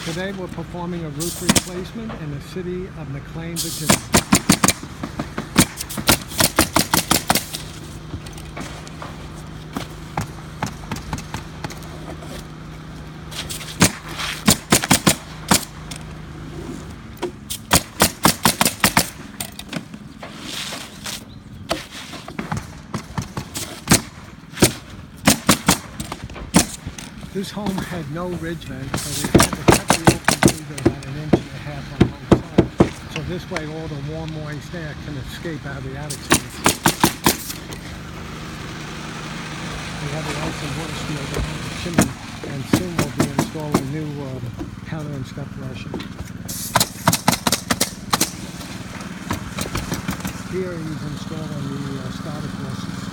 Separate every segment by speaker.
Speaker 1: Today we're performing a roof replacement in the city of McLean, Virginia. This home had no ridge vent, so we had to cut the open window about 1.5 inches on both sides. So this way all the warm, moist air can escape out of the attic space. We have the ice and water shield behind the chimney, and soon we'll be installing new counter and step flushing. Here he's installing the starter courses.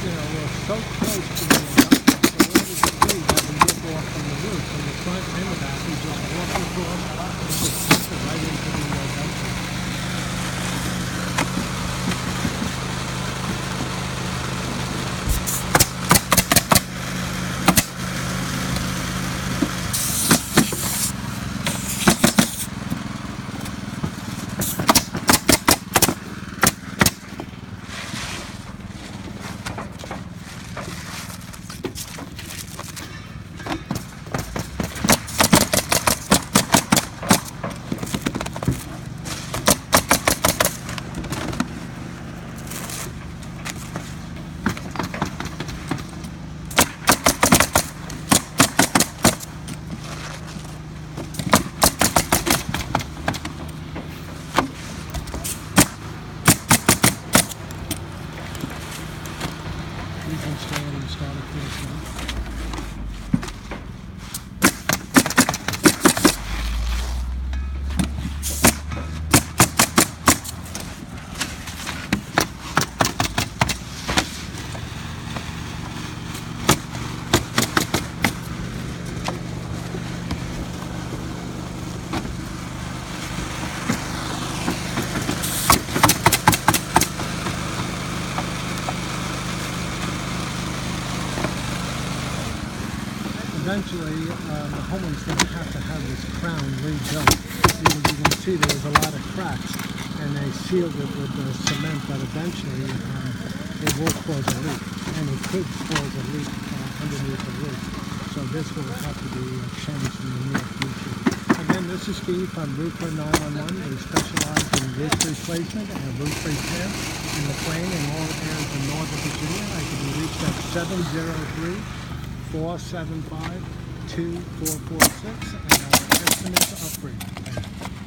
Speaker 1: We're so close to the induction, so all the debris doesn't rip off from the roof. From the front and the back, we just walk across and just push it right into the induction. He's installing the starter course now. Eventually, the homeowners didn't have to have this crown rebuilt. You can see there was a lot of cracks, and they sealed it with the cement, but eventually it will cause a leak, and it could cause a leak underneath the roof. So this will have to be changed in the near future. Again, this is Steve from Roofer 911. We specialize in roof replacement and roof repair in McLean and all areas in northern Virginia. I can be reached at 703-475-2446, and our estimates are free. Thank you.